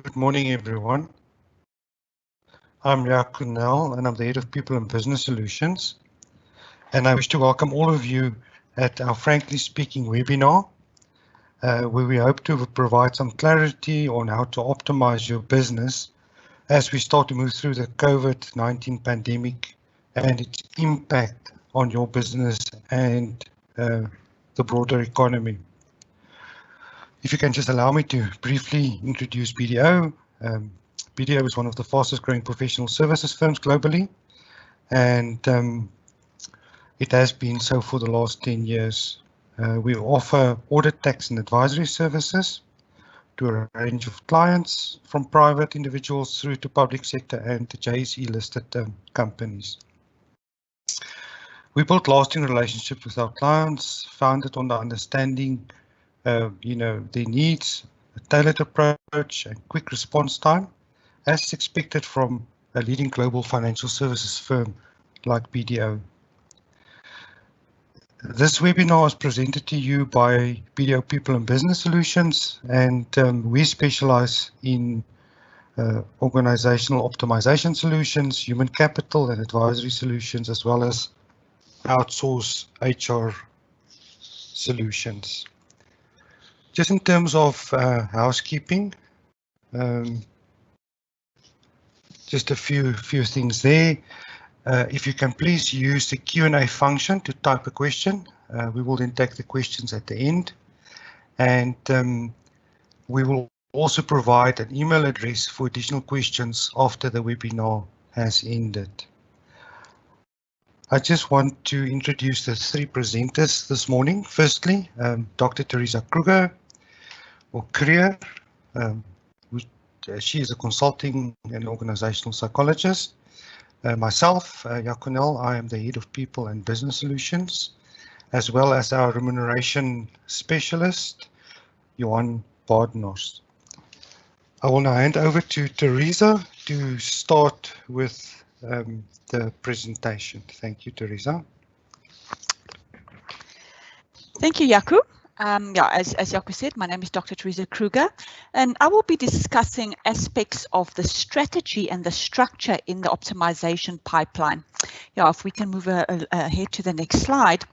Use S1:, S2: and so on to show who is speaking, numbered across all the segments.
S1: Good morning, everyone. I'm Jaco Nel, and I'm the Head of People and Business Solutions. And I wish to welcome all of you at our Frankly Speaking webinar, where we hope to provide some clarity on how to optimize your business as we start to move through the COVID-19 pandemic and its impact on your business and the broader economy. If you can just allow me to briefly introduce BDO. BDO is one of the fastest growing professional services firms globally, and it has been so for the last 10 years. We offer audit, tax and advisory services to a range of clients, from private individuals through to public sector and the JSE listed companies. We build lasting relationships with our clients, founded on the understanding their needs, a tailored approach and quick response time, as expected from a leading global financial services firm like BDO. This webinar is presented to you by BDO People and Business Solutions, and we specialize in organizational optimization solutions, human capital and advisory solutions, as well as outsource HR solutions. Just in terms of housekeeping, just a few things there. If you can please use the Q&A function to type a question. We will then take the questions at the end. And we will also provide an email address for additional questions after the webinar has ended. I just want to introduce the three presenters this morning. Firstly, Dr. Teresa Kruger, or Krier. She is a consulting and organizational psychologist. Myself, Jaco Nel, I am the Head of People and Business Solutions, as well as our remuneration specialist, Johan Badenhorst. I will now hand over to Teresa to start with the presentation. Thank you, Teresa.
S2: Thank you, Jaco. As Jaco said, my name is Dr. Teresa Kruger, and I will be discussing aspects of the strategy and the structure in the optimization pipeline. If we can move ahead to the next slide.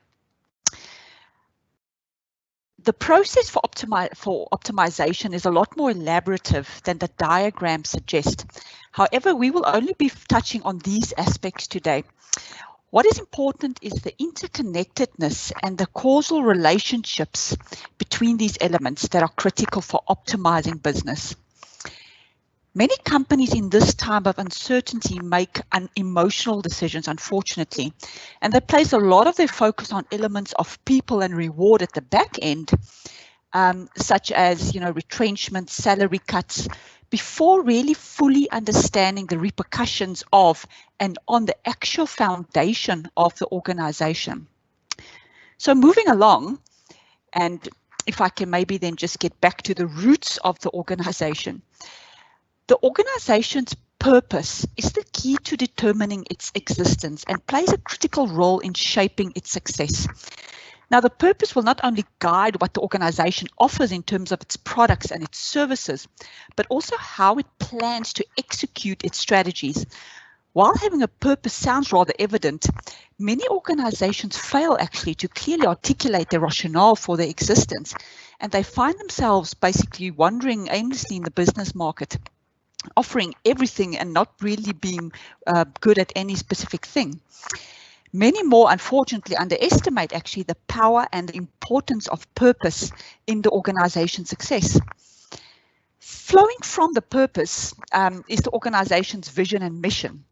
S2: The process for optimization is a lot more elaborative than the diagram suggests. However, we will only be touching on these aspects today. What is important is the interconnectedness and the causal relationships between these elements that are critical for optimizing business. Many companies in this time of uncertainty make emotional decisions, unfortunately, and they place a lot of their focus on elements of people and reward at the back end, such as retrenchment, salary cuts, before really fully understanding the repercussions of and on the actual foundation of the organization. So moving along, and if I can maybe then just get back to the roots of the organization. The organization's purpose is the key to determining its existence and plays a critical role in shaping its success. Now, the purpose will not only guide what the organization offers in terms of its products and its services, but also how it plans to execute its strategies. While having a purpose sounds rather evident, many organizations fail actually to clearly articulate their rationale for their existence, and they find themselves basically wandering aimlessly in the business market, offering everything and not really being good at any specific thing. Many more, unfortunately, underestimate actually the power and the importance of purpose in the organization's success. Flowing from the purpose is the organization's vision and mission.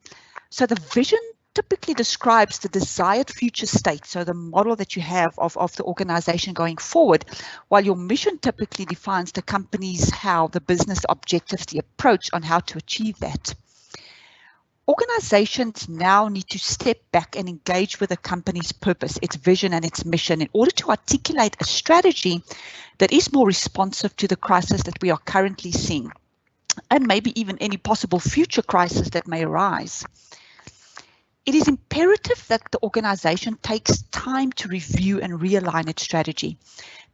S2: So the vision typically describes the desired future state, so the model that you have of the organization going forward, while your mission typically defines the company's the business objectives, the approach on how to achieve that. Organizations now need to step back and engage with the company's purpose, its vision and its mission in order to articulate a strategy that is more responsive to the crisis that we are currently seeing, and maybe even any possible future crisis that may arise. It is imperative that the organization takes time to review and realign its strategy.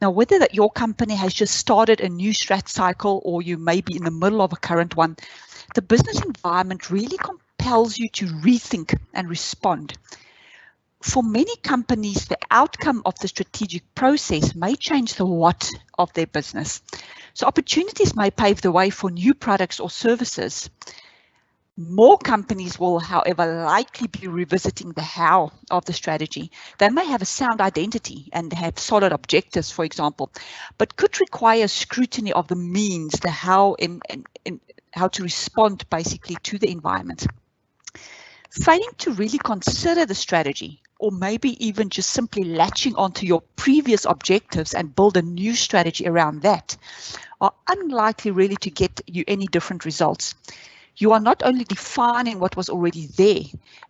S2: Now, whether that your company has just started a new strat cycle or you may be in the middle of a current one, the business environment really compels you to rethink and respond. For many companies, the outcome of the strategic process may change the what of their business. So opportunities may pave the way for new products or services. More companies will, however, likely be revisiting the how of the strategy. They may have a sound identity and have solid objectives, for example, but could require scrutiny of the means, the how, and how to respond basically to the environment. Failing to really consider the strategy, or maybe even just simply latching onto your previous objectives and build a new strategy around that, are unlikely really to get you any different results. You are not only defining what was already there,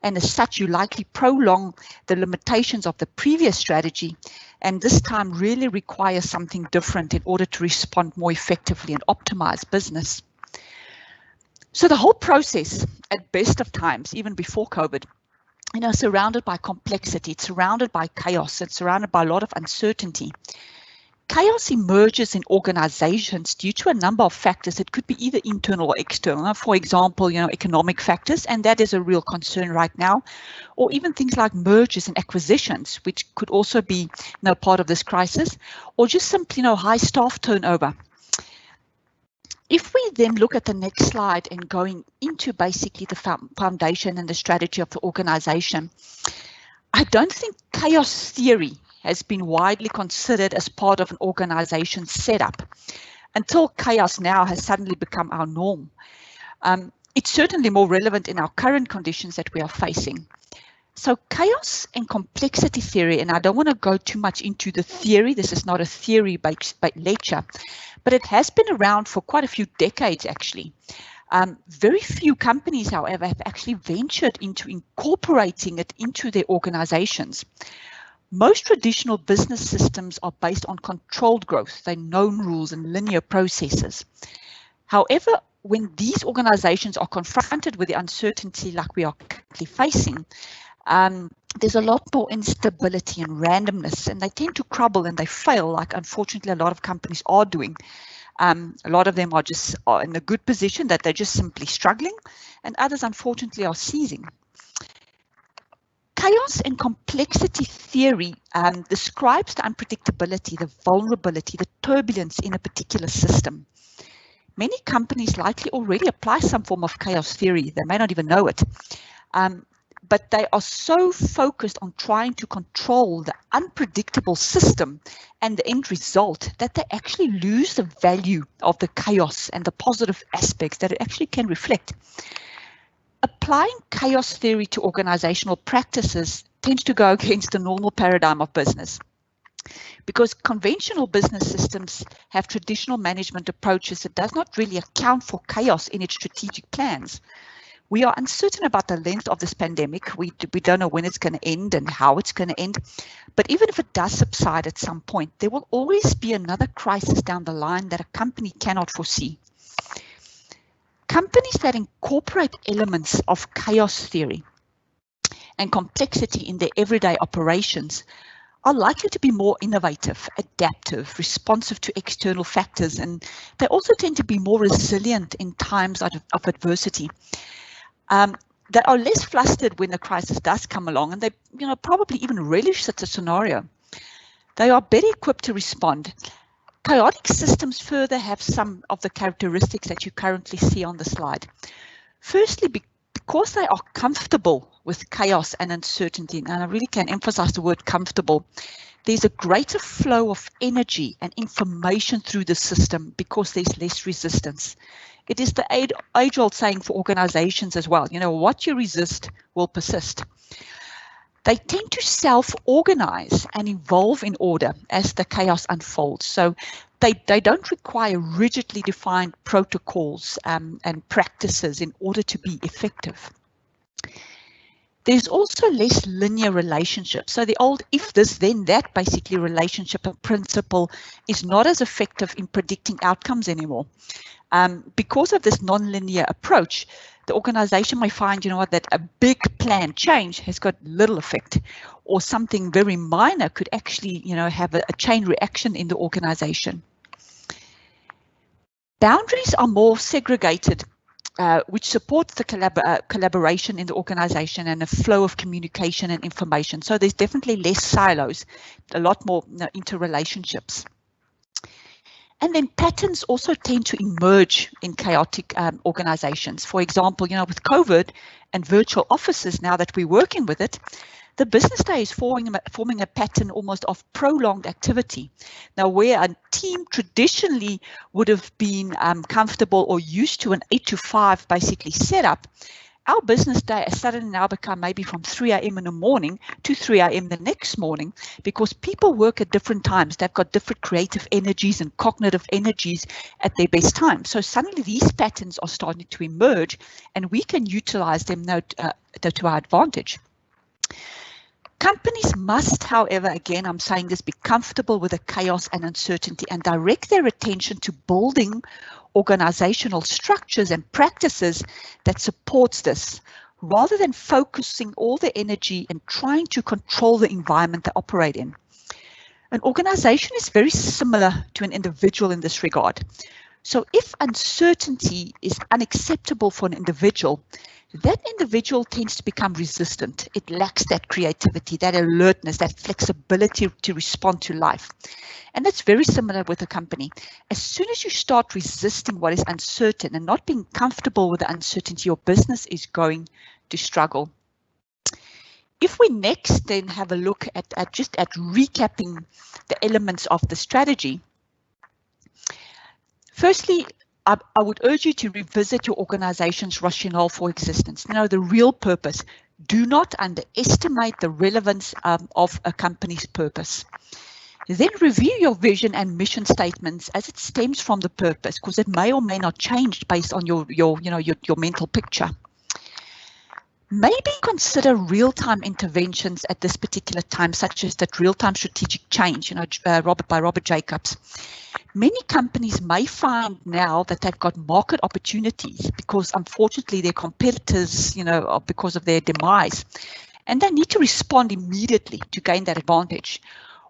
S2: and as such, you likely prolong the limitations of the previous strategy, and this time really requires something different in order to respond more effectively and optimize business. So the whole process, at best of times, even before COVID, surrounded by complexity, it's surrounded by chaos, it's surrounded by a lot of uncertainty. Chaos emerges in organizations due to a number of factors. It could be either internal or external. For example, economic factors, and that is a real concern right now, or even things like mergers and acquisitions, which could also be part of this crisis, or just simply high staff turnover. If we then look at the next slide and going into basically the foundation and the strategy of the organization, I don't think chaos theory has been widely considered as part of an organization's setup until chaos now has suddenly become our norm. It's certainly more relevant in our current conditions that we are facing. So chaos and complexity theory, and I don't want to go too much into the theory, this is not a theory-based lecture, but it has been around for quite a few decades actually. Very few companies, however, have actually ventured into incorporating it into their organizations. Most traditional business systems are based on controlled growth, they're known rules and linear processes. However, when these organizations are confronted with the uncertainty like we are currently facing, there's a lot more instability and randomness, and they tend to crumble and they fail, like unfortunately a lot of companies are doing. A lot of them are just in a good position that they're just simply struggling, and others unfortunately are seizing. Chaos and complexity theory describes the unpredictability, the vulnerability, the turbulence in a particular system. Many companies likely already apply some form of chaos theory. They may not even know it, but they are so focused on trying to control the unpredictable system and the end result that they actually lose the value of the chaos and the positive aspects that it actually can reflect. Applying chaos theory to organizational practices tends to go against the normal paradigm of business, because conventional business systems have traditional management approaches that does not really account for chaos in its strategic plans. We are uncertain about the length of this pandemic. We don't know when it's going to end and how it's going to end. But even if it does subside at some point, there will always be another crisis down the line that a company cannot foresee. Companies that incorporate elements of chaos theory and complexity in their everyday operations are likely to be more innovative, adaptive, responsive to external factors, and they also tend to be more resilient in times of adversity. That are less flustered when the crisis does come along, and they probably even relish such a scenario. They are better equipped to respond. Chaotic systems further have some of the characteristics that you currently see on the slide. Firstly, because they are comfortable with chaos and uncertainty, and I really can emphasize the word comfortable, there's a greater flow of energy and information through the system because there's less resistance. It is the age-old saying for organizations as well, what you resist will persist. They tend to self-organize and evolve in order as the chaos unfolds. So they don't require rigidly defined protocols and practices in order to be effective. There's also less linear relationships. So the old if this then that basically relationship and principle is not as effective in predicting outcomes anymore. Because of this non-linear approach, the organization may find, that a big plan change has got little effect, or something very minor could actually, have a chain reaction in the organization. Boundaries are more segregated, which supports the collaboration in the organization and a flow of communication and information. So there's definitely less silos, a lot more interrelationships. And then patterns also tend to emerge in chaotic organizations. For example, with COVID and virtual offices, now that we're working with it, the business day is forming a pattern almost of prolonged activity. Now, where a team traditionally would have been comfortable or used to an 8 to 5 basically setup, our business day has suddenly now become maybe from 3 a.m. in the morning to 3 a.m. the next morning, because people work at different times. They've got different creative energies and cognitive energies at their best time. So suddenly these patterns are starting to emerge, and we can utilize them now to our advantage. Companies must, however, again, I'm saying this, be comfortable with the chaos and uncertainty and direct their attention to building organizational structures and practices that supports this, rather than focusing all the energy and trying to control the environment they operate in. An organization is very similar to an individual in this regard. So if uncertainty is unacceptable for an individual, that individual tends to become resistant. It lacks that creativity, that alertness, that flexibility to respond to life. And that's very similar with a company. As soon as you start resisting what is uncertain and not being comfortable with the uncertainty, your business is going to struggle. If we next then have a look at recapping the elements of the strategy, firstly, I would urge you to revisit your organization's rationale for existence. The real purpose. Do not underestimate the relevance of a company's purpose. Then review your vision and mission statements as it stems from the purpose, because it may or may not change based on your mental picture. Maybe consider real-time interventions at this particular time, such as that real-time strategic change, by Robert Jacobs. Many companies may find now that they've got market opportunities because, unfortunately, their competitors, because of their demise, and they need to respond immediately to gain that advantage.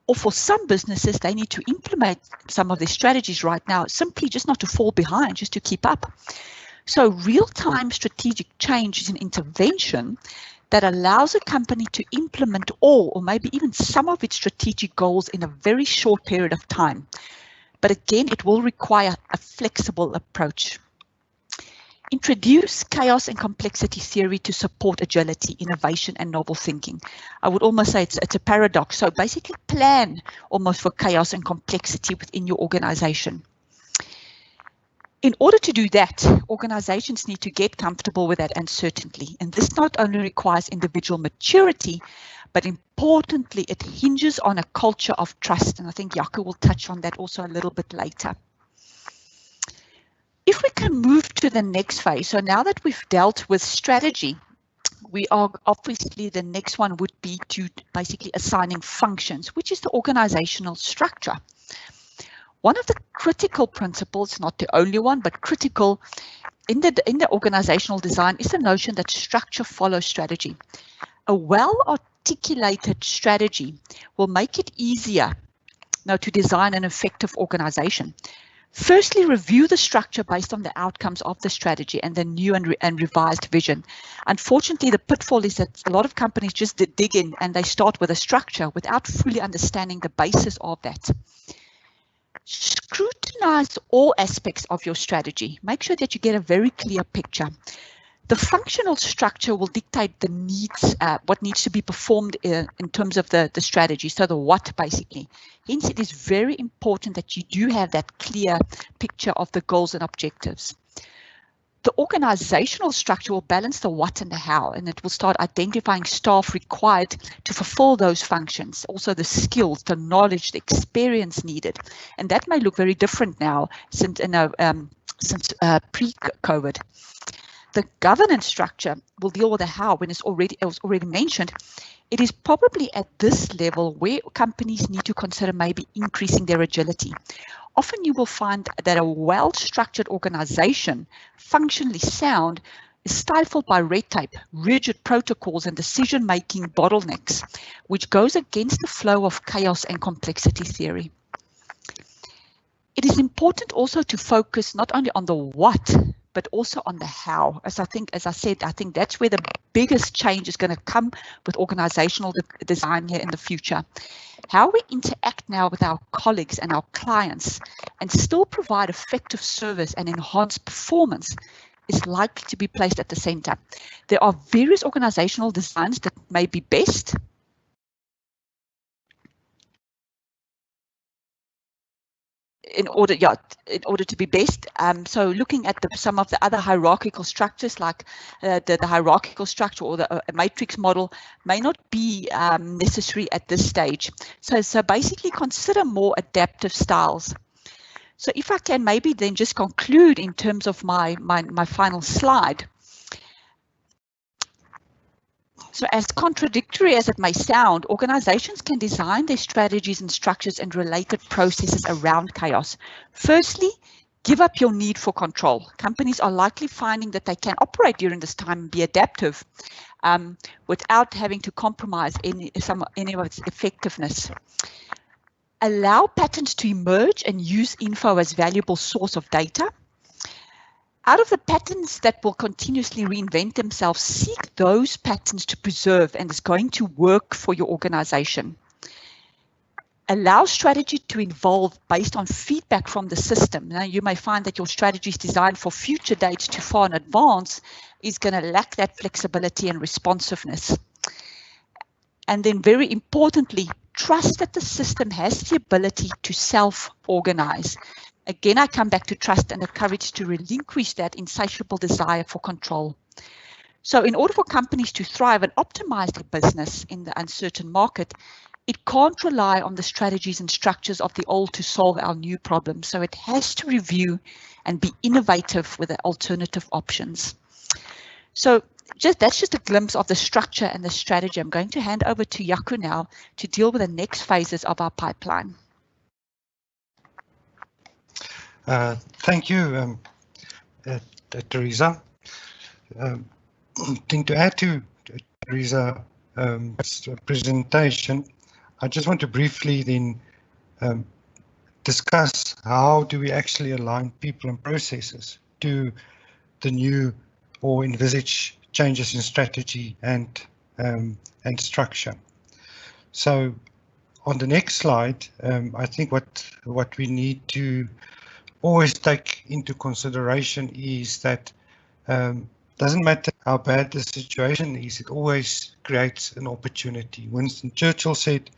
S2: Or for some businesses, they need to implement some of their strategies right now, simply just not to fall behind, just to keep up. So real-time strategic change is an intervention that allows a company to implement all or maybe even some of its strategic goals in a very short period of time. But again, it will require a flexible approach. Introduce chaos and complexity theory to support agility, innovation, and novel thinking. I would almost say it's a paradox. So basically plan almost for chaos and complexity within your organization. In order to do that, organizations need to get comfortable with that uncertainty. And this not only requires individual maturity, but importantly, it hinges on a culture of trust. And I think Jaco will touch on that also a little bit later. If we can move to the next phase, so now that we've dealt with strategy, we are obviously, the next one would be to basically assigning functions, which is the organizational structure. One of the critical principles, not the only one, but critical in the organizational design, is the notion that structure follows strategy. A well-articulated strategy will make it easier now to design an effective organization. Firstly, review the structure based on the outcomes of the strategy and the new and revised vision. Unfortunately, the pitfall is that a lot of companies just dig in and they start with a structure without fully understanding the basis of that. Scrutinize all aspects of your strategy. Make sure that you get a very clear picture. The functional structure will dictate the needs, what needs to be performed in terms of the strategy, so the what basically. Hence, it is very important that you do have that clear picture of the goals and objectives. The organizational structure will balance the what and the how, and it will start identifying staff required to fulfill those functions, also the skills, the knowledge, the experience needed. And that may look very different now since pre-COVID. The governance structure will deal with the how. When it was already mentioned, it is probably at this level where companies need to consider maybe increasing their agility. Often you will find that a well-structured organization, functionally sound, is stifled by red tape, rigid protocols, and decision-making bottlenecks, which goes against the flow of chaos and complexity theory. It is important also to focus not only on the what, but also on the how. As I said, I think that's where the biggest change is going to come with organizational design here in the future. How we interact now with our colleagues and our clients and still provide effective service and enhance performance is likely to be placed at the center. There are various organizational designs that may be best. In order to be best. So looking at some of the other hierarchical structures, like the hierarchical structure or the matrix model, may not be necessary at this stage. So basically consider more adaptive styles. So if I can maybe then just conclude in terms of my final slide. So as contradictory as it may sound, organizations can design their strategies and structures and related processes around chaos. Firstly, give up your need for control. Companies are likely finding that they can operate during this time and be adaptive without having to compromise any of its effectiveness. Allow patterns to emerge and use info as valuable source of data. Out of the patterns that will continuously reinvent themselves, seek those patterns to preserve and is going to work for your organization. Allow strategy to evolve based on feedback from the system. Now, you may find that your strategy is designed for future dates too far in advance is going to lack that flexibility and responsiveness. And then very importantly, trust that the system has the ability to self-organize. Again, I come back to trust and the courage to relinquish that insatiable desire for control. So in order for companies to thrive and optimize their business in the uncertain market, it can't rely on the strategies and structures of the old to solve our new problems. So it has to review and be innovative with the alternative options. So that's just a glimpse of the structure and the strategy. I'm going to hand over to Jaco now to deal with the next phases of our pipeline.
S1: Thank you, Teresa. I think to add to Teresa's presentation, I just want to briefly then discuss how do we actually align people and processes to the new or envisage changes in strategy and structure. So on the next slide, I think what we need to always take into consideration is that doesn't matter how bad the situation is, it always creates an opportunity. Winston Churchill said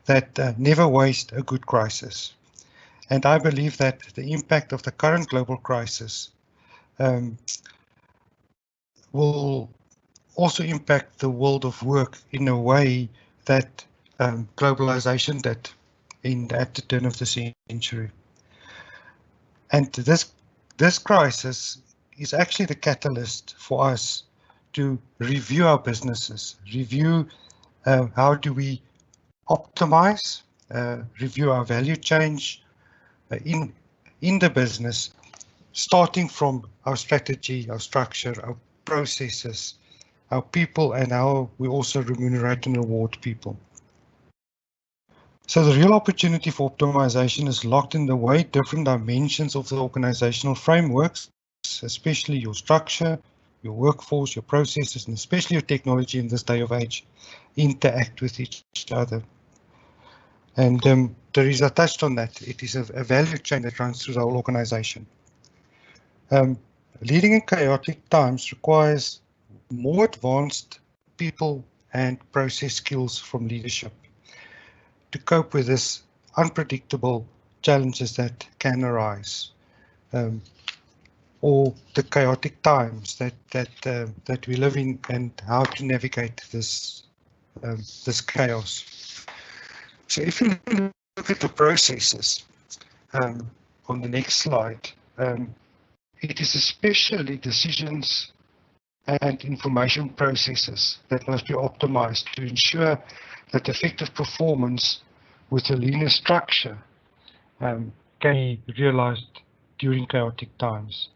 S1: that never waste a good crisis. And I believe that the impact of the current global crisis will also impact the world of work in a way that globalization did at the turn of the century. And this crisis is actually the catalyst for us to review our businesses, review how do we optimize, review our value chain in the business, starting from our strategy, our structure, our processes, our people, and how we also remunerate and reward people. So the real opportunity for optimization is locked in the way different dimensions of the organizational frameworks, especially your structure, your workforce, your processes, and especially your technology in this day of age, interact with each other. And Teresa touched on that. It is a value chain that runs through the whole organization. Leading in chaotic times requires more advanced people and process skills from leadership to cope with this unpredictable challenges that can arise, or the chaotic times that we live in, and how to navigate this chaos. So if you look at the processes on the next slide, it is especially decisions and information processes that must be optimized to ensure that effective performance with a linear structure can be realized during chaotic times.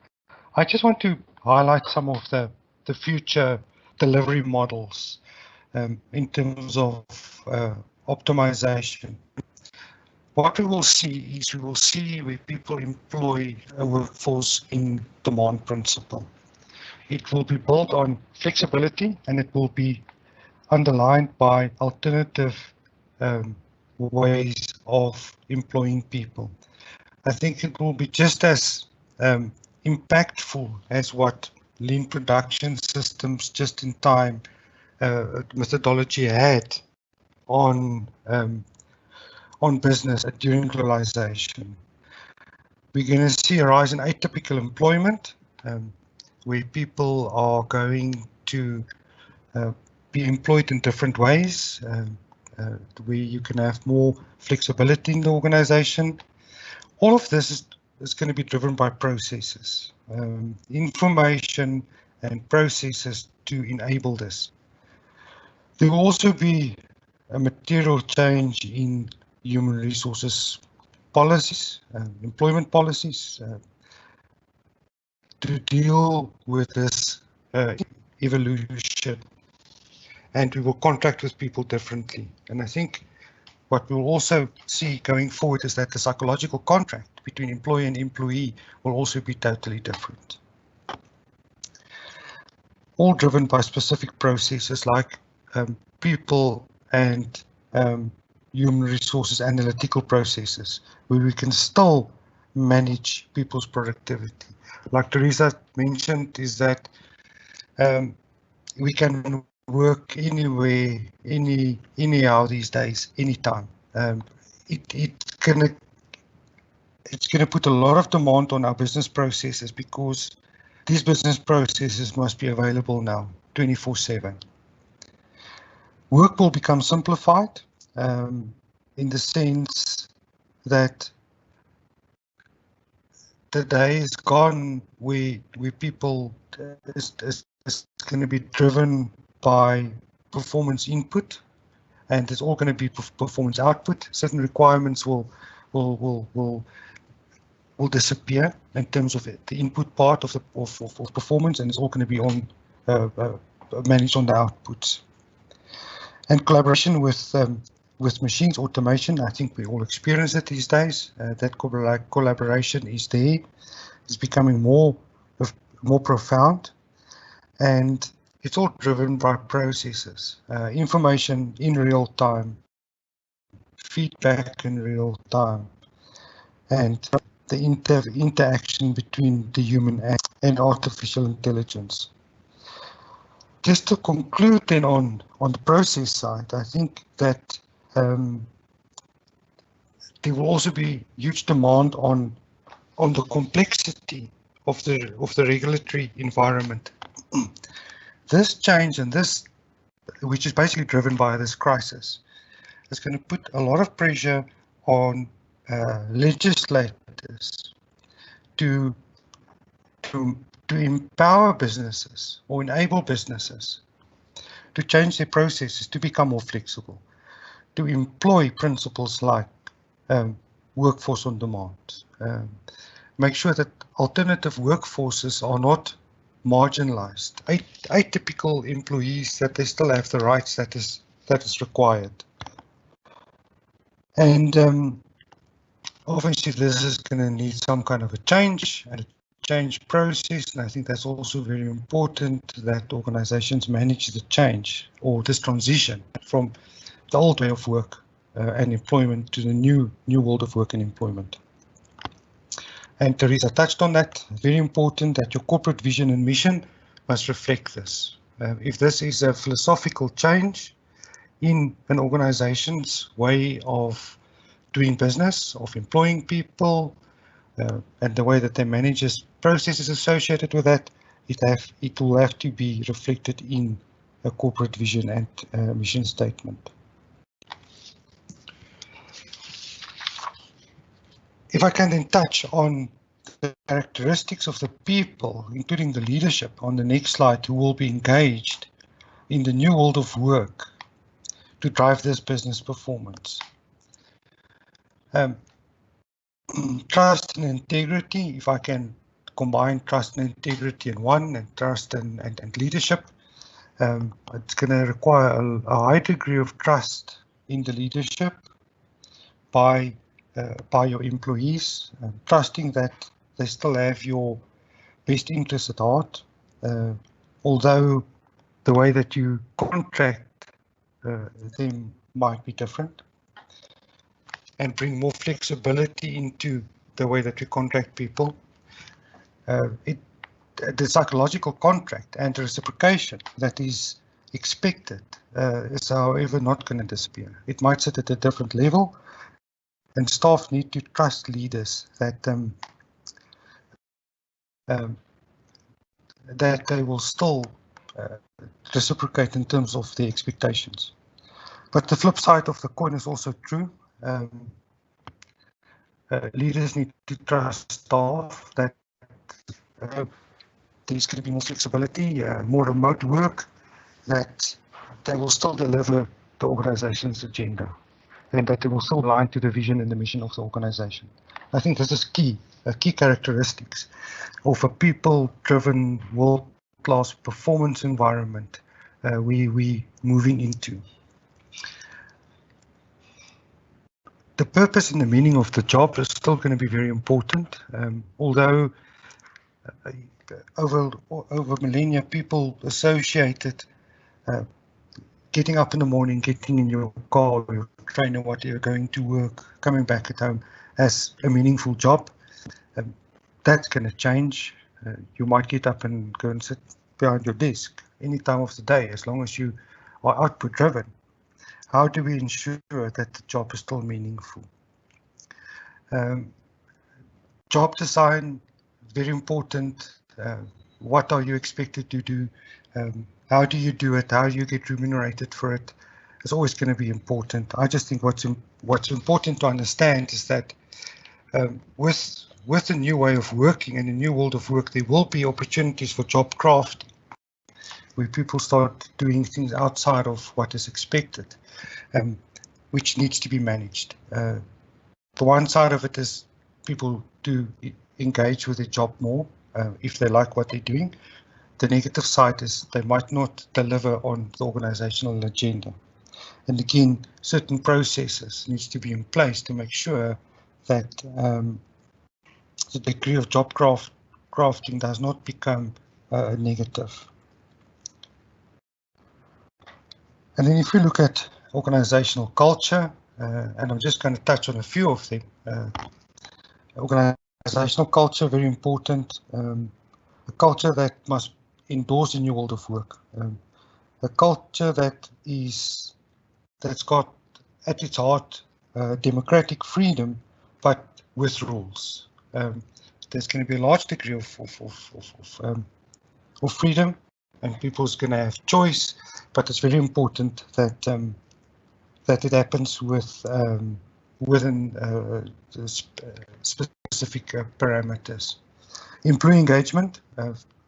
S1: I just want to highlight some of the the future delivery models in terms of optimization. What we will see is where people employ a workforce in demand principle. It will be built on flexibility, and it will be underlined by alternative ways of employing people. I think it will be just as impactful as what lean production systems just-in-time methodology had on business during globalization. We're going to see a rise in atypical employment, where people are going to be employed in different ways, where you can have more flexibility in the organization. All of this is going to be driven by processes, information and processes to enable this. There will also be a material change in human resources policies, employment policies, to deal with this evolution, and we will contract with people differently. And I think what we'll also see going forward is that the psychological contract between employer and employee will also be totally different. All driven by specific processes like people and human resources analytical processes, where we can still manage people's productivity. Like Teresa mentioned, is that we can work anywhere, anyhow these days, anytime. It's gonna put a lot of demand on our business processes, because these business processes must be available now 24/7. Work will become simplified in the sense that the day is gone where people is going to be driven by performance input, and it's all going to be performance output. Certain requirements will disappear in terms of the input part of performance, and it's all going to be on managed on the outputs. And collaboration with machines, automation, I think we all experience it these days. That collaboration is there. It's becoming more profound, and it's all driven by processes, information in real time, feedback in real time, and the interaction between the human and artificial intelligence. Just to conclude then on the process side, I think that there will also be huge demand on the complexity of the regulatory environment. This change, and this, which is basically driven by this crisis, is going to put a lot of pressure on legislators to empower businesses or enable businesses to change their processes, to become more flexible, to employ principles like workforce on demand, make sure that alternative workforces are not marginalized, atypical employees, that they still have the rights that is required. And obviously this is going to need some kind of a change and a change process, and I think that's also very important that organizations manage the change or this transition from the old way of work and employment to the new world of work and employment. And Teresa touched on that. Very important that your corporate vision and mission must reflect this. If this is a philosophical change in an organization's way of doing business, of employing people, and the way that they manage processes associated with that, it will have to be reflected in a corporate vision and mission statement. If I can then touch on the characteristics of the people, including the leadership, on the next slide, who will be engaged in the new world of work to drive this business performance. Trust and integrity, if I can combine trust and integrity in one, and trust and leadership. It's going to require a high degree of trust in the leadership by your employees, trusting that they still have your best interests at heart, although the way that you contract them might be different, and bring more flexibility into the way that we contract people. The psychological contract and reciprocation that is expected is, however, not going to disappear. It might sit at a different level, and staff need to trust leaders that that they will still reciprocate in terms of the expectations. But the flip side of the coin is also true. Leaders need to trust staff that there's going to be more flexibility, more remote work, that they will still deliver the organization's agenda, and that they will still align to the vision and the mission of the organization. I think this is key characteristics of a people-driven, world-class performance environment we moving into. The purpose and the meaning of the job is still going to be very important, although over millennia, people associated getting up in the morning, getting in your car, your train, or what you're going to work, coming back at home as a meaningful job. That's going to change. You might get up and go and sit behind your desk any time of the day, as long as you are output driven. How do we ensure that the job is still meaningful? Job design, very important. What are you expected to do? How do you do it? How do you get remunerated for it? It's always going to be important. I just think what's important to understand is that with a new way of working and a new world of work, there will be opportunities for job crafting, where people start doing things outside of what is expected, which needs to be managed. The one side of it is people do engage with their job more if they like what they're doing. The negative side is they might not deliver on the organizational agenda. And again, certain processes needs to be in place to make sure that the degree of job crafting does not become negative. And then if we look at organizational culture, and I'm just going to touch on a few of them. Organizational culture, very important. A culture that must endorse the new world of work. A culture that's got at its heart democratic freedom, but with rules. There's going to be a large degree of freedom, and people's going to have choice, but it's very important that that it happens within specific parameters. Employee engagement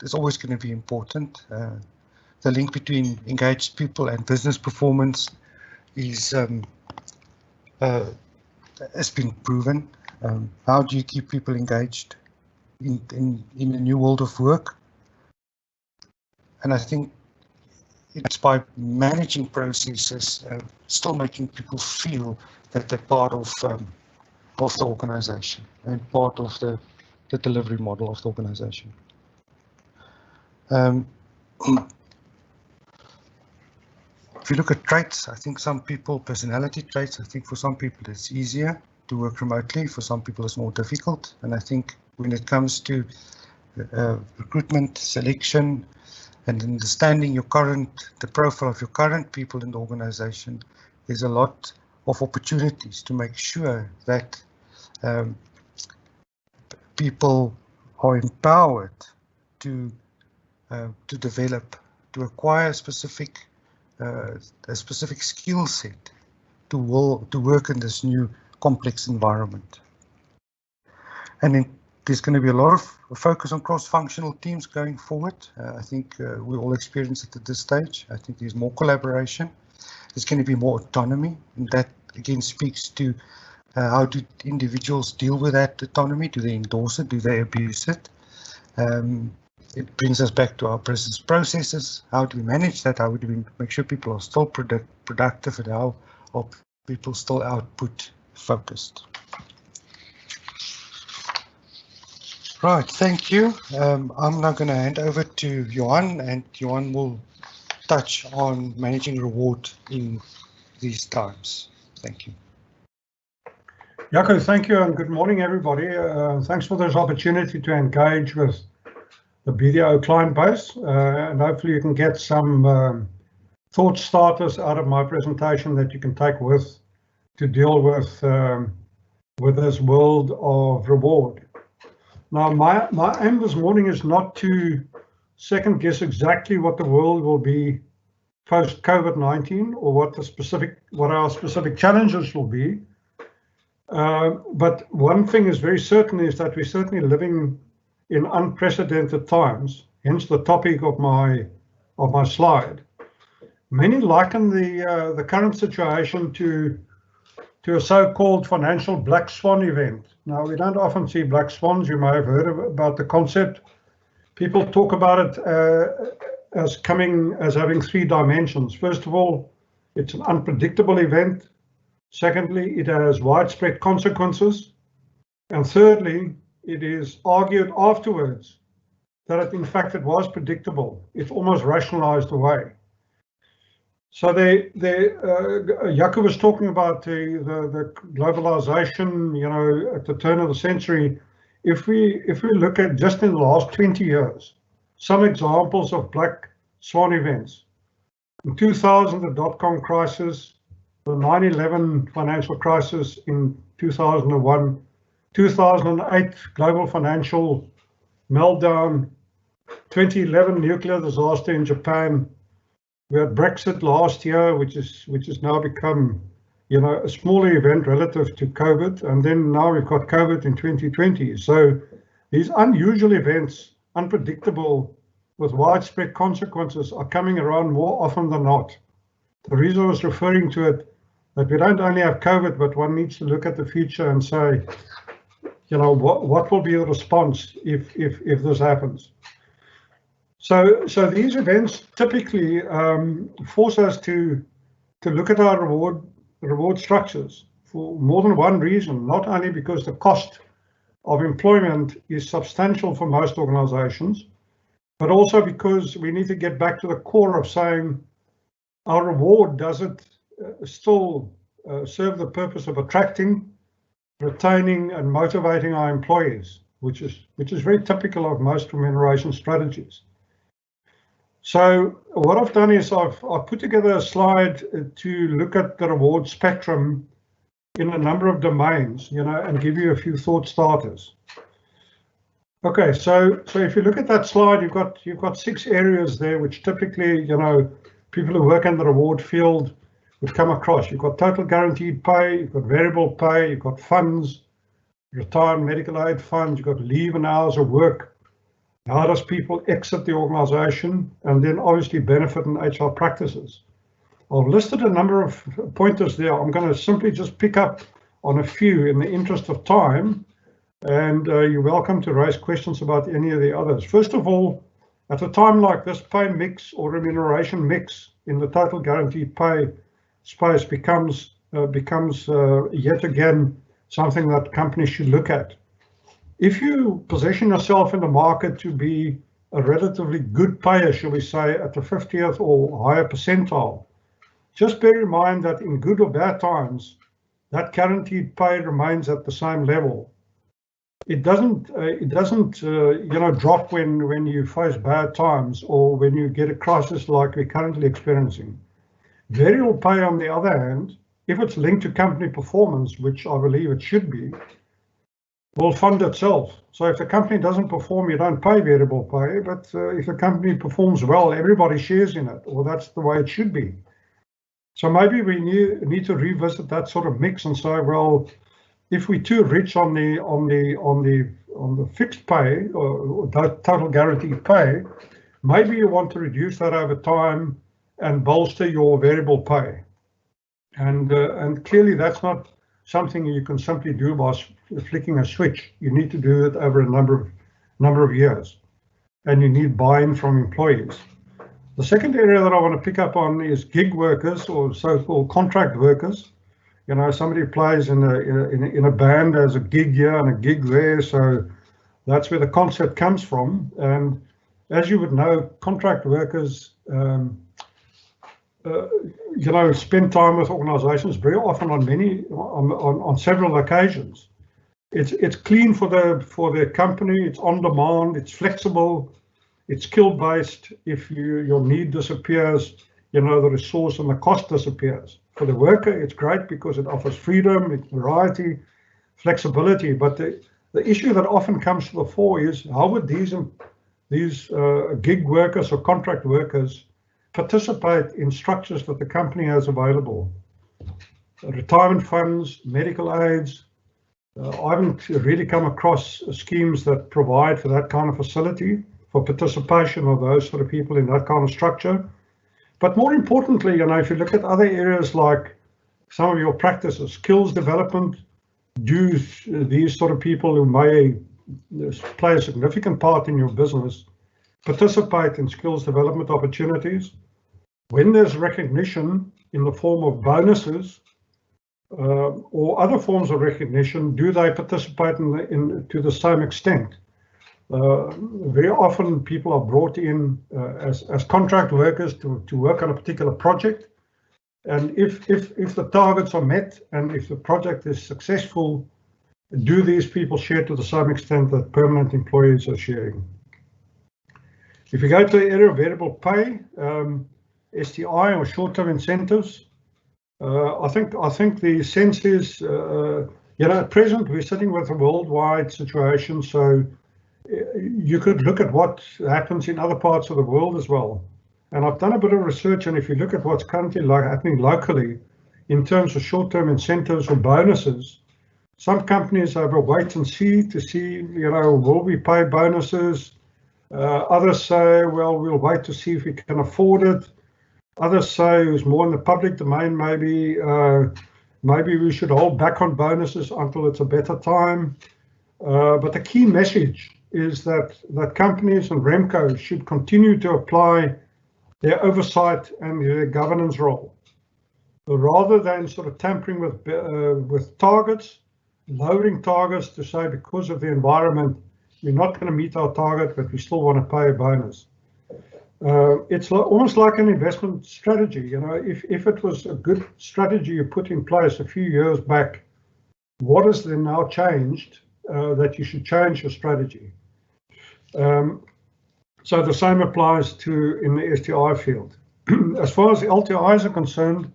S1: is always going to be important. The link between engaged people and business performance has been proven. How do you keep people engaged in a new world of work? And I think it's by managing processes, still making people feel that they're part of the organization and part of the delivery model of the organization. If you look at traits, I think some people, personality traits, I think for some people it's easier to work remotely, for some people it's more difficult. And I think when it comes to recruitment, selection, and understanding the profile of your current people in the organization, there's a lot of opportunities to make sure that people are empowered to develop, to acquire a specific skill set to work in this new complex environment. And then there's going to be a lot of focus on cross-functional teams going forward. I think we all experience it at this stage. I think there's more collaboration. There's going to be more autonomy, and that again speaks to how do individuals deal with that autonomy? Do they endorse it? Do they abuse it? It brings us back to our business processes. How do we manage that? How do we make sure people are still productive, and how are people still output focused? Right, thank you. I'm now going to hand over to Johan, and Johan will touch on managing reward in these times. Thank you.
S3: Jaco, thank you, and good morning, everybody. Thanks for this opportunity to engage with the BDO client base, and hopefully you can get some thought starters out of my presentation that you can take with to deal with this world of reward. Now, my aim this morning is not to second guess exactly what the world will be post COVID-19 or what our specific challenges will be. But one thing is very certain is that we're certainly living in unprecedented times, hence the topic of my slide. Many liken the current situation to a so-called financial black swan event. Now, we don't often see black swans. You may have heard about the concept. People talk about it as having three dimensions. First of all, it's an unpredictable event. Secondly, it has widespread consequences. And thirdly, it is argued afterwards that in fact it was predictable. It's almost rationalized away. So Jaco was talking about the globalization, you know, at the turn of the century. If we look at just in the last 20 years, some examples of black swan events. In 2000, the dot-com crisis, the 9/11 financial crisis in 2001, 2008 global financial meltdown, 2011 nuclear disaster in Japan. We had Brexit last year, which has now become, you know, a smaller event relative to COVID, and then now we've got COVID in 2020. So these unusual events, unpredictable, with widespread consequences, are coming around more often than not. The reason I was referring to it, that we don't only have COVID, but one needs to look at the future and say, you know, what will be the response if this happens? So these events typically force us to look at our reward structures for more than one reason, not only because the cost of employment is substantial for most organizations, but also because we need to get back to the core of saying our reward, does it still serve the purpose of attracting, retaining and motivating our employees, which is very typical of most remuneration strategies. So what I've done is I've put together a slide to look at the reward spectrum in a number of domains, you know, and give you a few thought starters. Okay, so if you look at that slide, you've got 6 areas there which typically, you know, people who work in the reward field would come across. You've got total guaranteed pay, you've got variable pay, you've got funds, retirement medical aid funds, you've got leave and hours of work. How does people exit the organization, and then obviously benefit in HR practices. I've listed a number of pointers there. I'm going to simply just pick up on a few in the interest of time, and you're welcome to raise questions about any of the others. First of all, at a time like this, pay mix or remuneration mix in the total guaranteed pay space becomes yet again something that companies should look at. If you position yourself in the market to be a relatively good payer, shall we say, at the 50th or higher percentile, just bear in mind that in good or bad times, that guaranteed pay remains at the same level. It doesn't you know, drop when you face bad times or when you get a crisis like we're currently experiencing. Variable pay, on the other hand, if it's linked to company performance, which I believe it should be, will fund itself. So if the company doesn't perform, you don't pay variable pay, but if the company performs well, everybody shares in it, or that's the way it should be. So maybe we need to revisit that sort of mix and say, well, if we're too rich on the fixed pay or total guaranteed pay, maybe you want to reduce that over time and bolster your variable pay. And clearly that's not something you can simply do by flicking a switch. You need to do it over a number of years. and you need buy-in from employees. The second area that I want to pick up on is gig workers, or so-called contract workers. You know, somebody plays in a band as a gig here and a gig there, so that's where the concept comes from. And as you would know, contract workers, you know, spend time with organisations very often on several occasions. It's clean for the company. It's on demand. It's flexible. It's skill based. If your need disappears, you know, the resource and the cost disappears. For the worker, it's great because it offers freedom, it's variety, flexibility. But the issue that often comes to the fore is how would these gig workers or contract workers participate in structures that the company has available? Retirement funds, medical aids. I haven't really come across schemes that provide for that kind of facility, for participation of those sort of people in that kind of structure. But more importantly, you know, if you look at other areas like some of your practices, skills development, do these sort of people who may play a significant part in your business participate in skills development opportunities? When there's recognition in the form of bonuses or other forms of recognition, do they participate to the same extent? Very often people are brought in as contract workers to work on a particular project, and if the targets are met and if the project is successful, do these people share to the same extent that permanent employees are sharing? If you go to the area of variable pay, STI or short-term incentives, I think the sense is, you know, at present we're sitting with a worldwide situation, so you could look at what happens in other parts of the world as well. And I've done a bit of research, and if you look at what's currently happening locally in terms of short-term incentives or bonuses, some companies have a wait and see to see, you know, will we pay bonuses? Others say, well, we'll wait to see if we can afford it. Others say, who's more in the public domain, maybe we should hold back on bonuses until it's a better time. But the key message is that companies and Remco should continue to apply their oversight and their governance role, rather than sort of tampering with targets, lowering targets to say because of the environment we're not going to meet our target, but we still want to pay a bonus. It's almost like an investment strategy. You know, if it was a good strategy you put in place a few years back, what has then now changed that you should change your strategy? So the same applies to in the STI field. As far as the LTIs are concerned,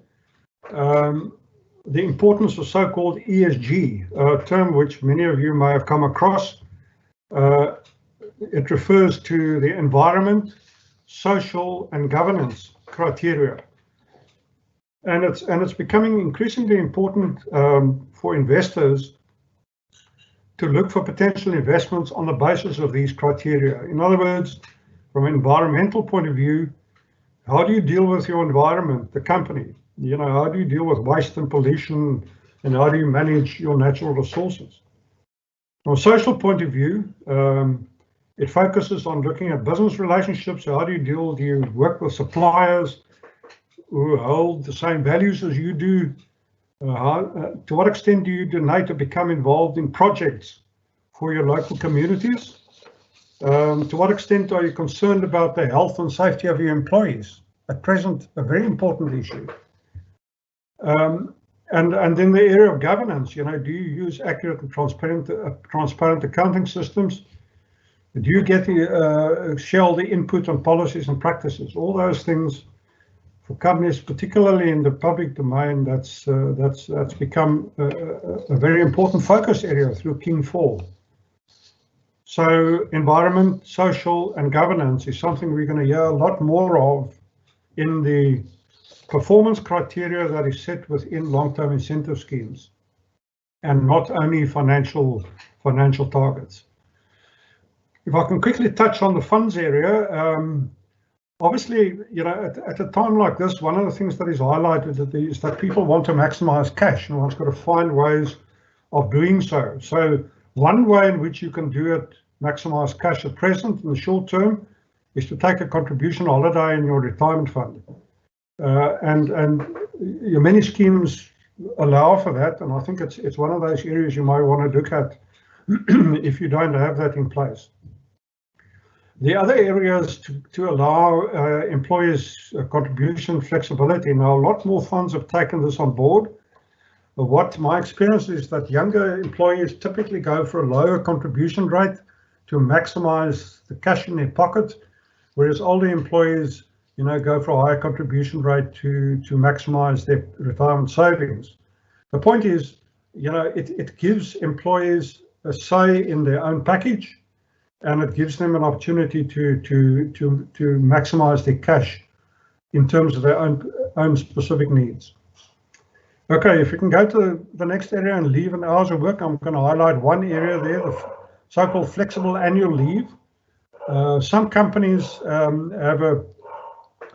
S3: the importance of so-called ESG, a term which many of you may have come across. It refers to the environment, social and governance criteria. And it's becoming increasingly important for investors to look for potential investments on the basis of these criteria. In other words, from an environmental point of view, how do you deal with your environment, the company? You know, how do you deal with waste and pollution, and how do you manage your natural resources? From a social point of view, it focuses on looking at business relationships. So how do you work with suppliers who hold the same values as you do? To what extent do you donate or become involved in projects for your local communities? To what extent are you concerned about the health and safety of your employees? At present, a very important issue. And then the area of governance, you know, do you use accurate and transparent accounting systems? Do you get shareholder input on policies and practices? All those things for companies, particularly in the public domain, that's become a very important focus area through King 4. So environment, social and governance is something we're going to hear a lot more of in the performance criteria that is set within long-term incentive schemes, and not only financial targets. If I can quickly touch on the funds area, obviously, you know, at a time like this, one of the things that is highlighted is that people want to maximize cash, and one's got to find ways of doing so. So one way in which you can do it maximize cash at present in the short term is to take a contribution holiday in your retirement fund. And many schemes allow for that, and I think it's one of those areas you might want to look at if you don't have that in place. The other areas to allow employers contribution flexibility. Now, a lot more funds have taken this on board. But what my experience is that younger employees typically go for a lower contribution rate to maximize the cash in their pocket, whereas older employees, go for a higher contribution rate to maximize their retirement savings. The point is, it gives employees a say in their own package, and it gives them an opportunity to maximize their cash in terms of their own specific needs. Okay, if we can go to the next area and leave and hours of work, I'm going to highlight one area there, the so-called flexible annual leave. Some companies have a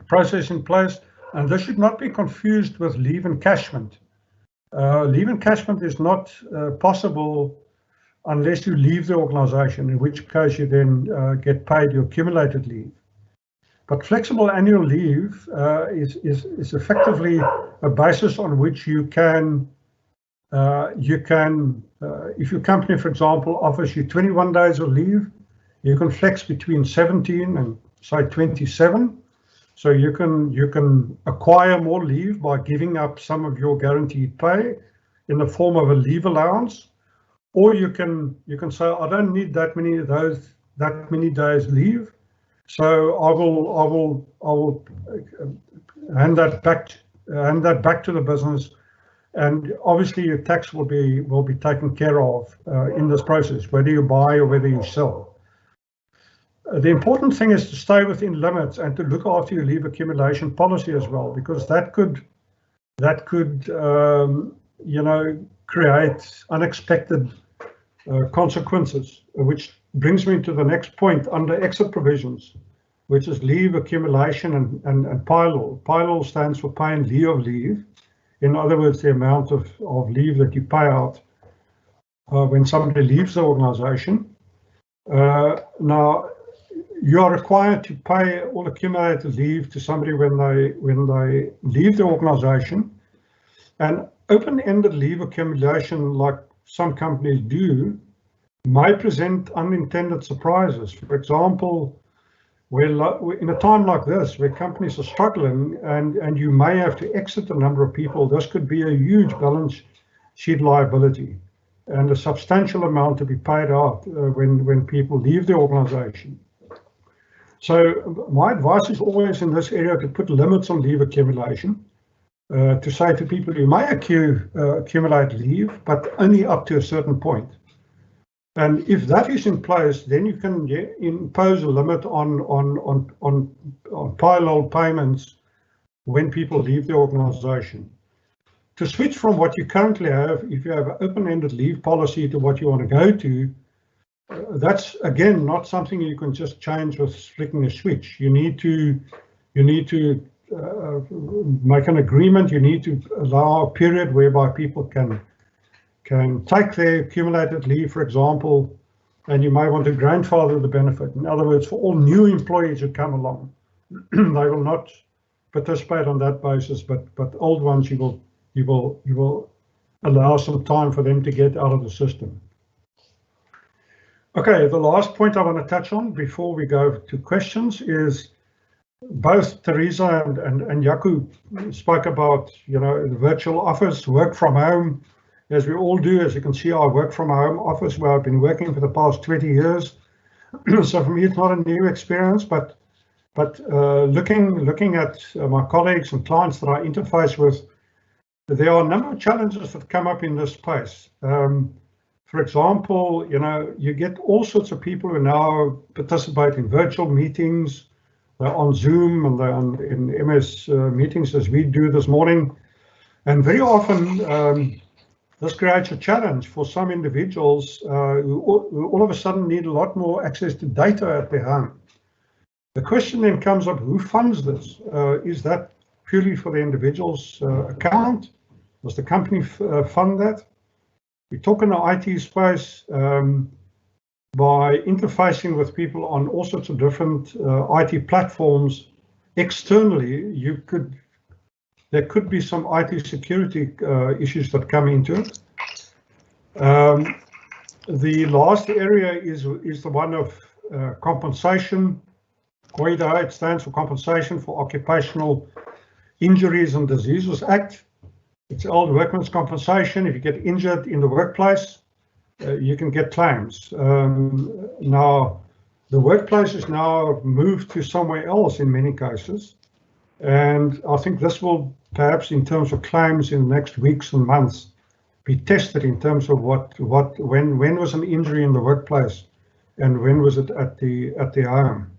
S3: process in place, and this should not be confused with leave encashment. Leave encashment is not possible unless you leave the organization, in which case you then get paid your accumulated leave. But flexible annual leave is effectively a basis on which you can, if your company, for example, offers you 21 days of leave, you can flex between 17 and say 27. So you can acquire more leave by giving up some of your guaranteed pay in the form of a leave allowance, or you can say, I don't need that many days leave, so I will hand that back to the business, and obviously your tax will be taken care of in this process, whether you buy or whether you sell. The important thing is to stay within limits and to look after your leave accumulation policy as well, because that could create unexpected consequences, which brings me to the next point under exit provisions, which is leave accumulation and PILAW. PILAW stands for pay in lieu of leave. In other words, the amount of leave that you pay out when somebody leaves the organization. Now, you are required to pay all accumulated leave to somebody when they leave the organization. And open-ended leave accumulation, like some companies do, may present unintended surprises. For example, in a time like this, where companies are struggling and you may have to exit a number of people, this could be a huge balance sheet liability and a substantial amount to be paid out when people leave the organization. So my advice is always in this area to put limits on leave accumulation, to say to people, you may accumulate leave, but only up to a certain point. And if that is in place, then you can impose a limit on PILAW payments when people leave the organization. To switch from what you currently have, if you have an open-ended leave policy, to what you want to go to, that's again not something you can just change with flicking a switch. You need to make an agreement. You need to allow a period whereby people can take their accumulated leave, for example, and you may want to grandfather the benefit. In other words, for all new employees who come along, they will not participate on that basis, but old ones you will allow some time for them to get out of the system. Okay, the last point I want to touch on before we go to questions is both Teresa and Jaco spoke about, the virtual office, work from home, as we all do. As you can see, I work from home office where I've been working for the past 20 years. So for me, it's not a new experience, but looking at my colleagues and clients that I interface with, there are a number of challenges that come up in this space. For example, you get all sorts of people who now participate in virtual meetings. They're on Zoom and they're in MS meetings, as we do this morning. And very often, this creates a challenge for some individuals who all of a sudden need a lot more access to data at their home. The question then comes up, who funds this? Is that purely for the individual's account? Does the company fund that? We talk in the IT space, by interfacing with people on all sorts of different IT platforms externally, there could be some IT security issues that come into it. The last area is the one of compensation. COIDA, it stands for Compensation for Occupational Injuries and Diseases Act. It's old workmen's compensation. If you get injured in the workplace, you can get claims. Now, the workplace is now moved to somewhere else in many cases. And I think this will perhaps, in terms of claims in the next weeks and months, be tested in terms of when was an injury in the workplace and when was it at the home.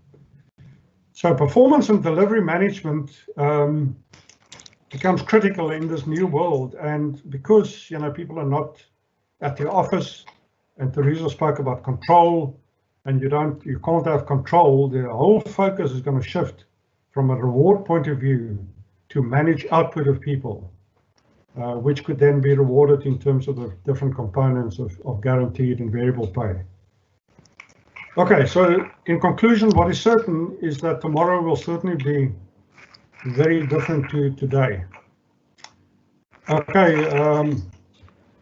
S3: So performance and delivery management becomes critical in this new world, and because people are not at the office, and Teresa spoke about control, and you can't have control, the whole focus is going to shift from a reward point of view to manage output of people, which could then be rewarded in terms of the different components of guaranteed and variable pay. Okay, so in conclusion, what is certain is that tomorrow will certainly be very different to today. Okay,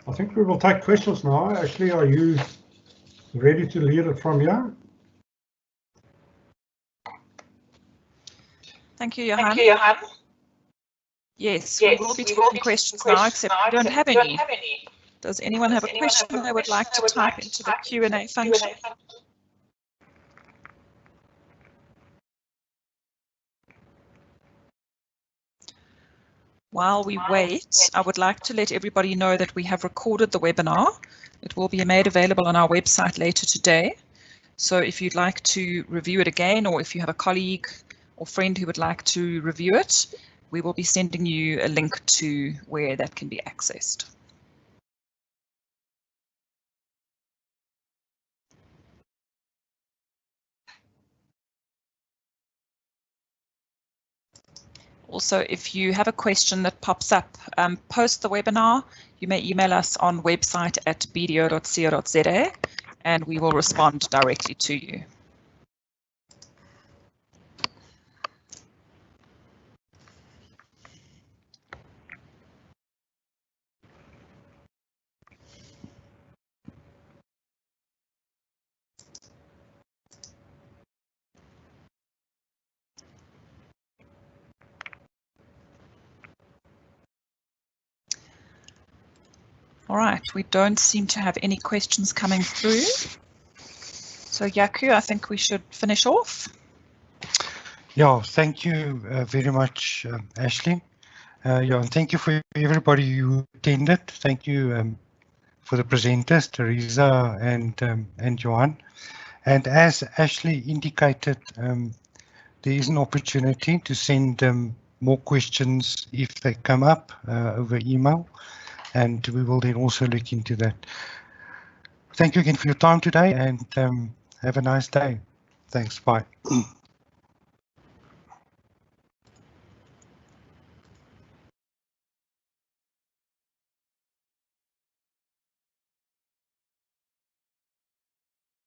S3: I think we will take questions now. Ashley, are you ready to lead it from here?
S2: Thank you, Johan. Yes, we will be taking questions now, except we don't have any. Does anyone have a question they would like to type into the Q&A function? While we wait, I would like to let everybody know that we have recorded the webinar. It will be made available on our website later today. So if you'd like to review it again, or if you have a colleague or friend who would like to review it, we will be sending you a link to where that can be accessed. Also, if you have a question that pops up post the webinar, you may email us on website at bdo.co.za and we will respond directly to you. All right, we don't seem to have any questions coming through. So Yaku, I think we should finish off.
S1: Yeah, thank you very much, Ashley. Yeah, and thank you for everybody who attended. Thank you for the presenters, Teresa and Johan. And as Ashley indicated, there is an opportunity to send more questions if they come up over email, and we will then also look into that. Thank you again for your time today, and have a nice day. Thanks, bye.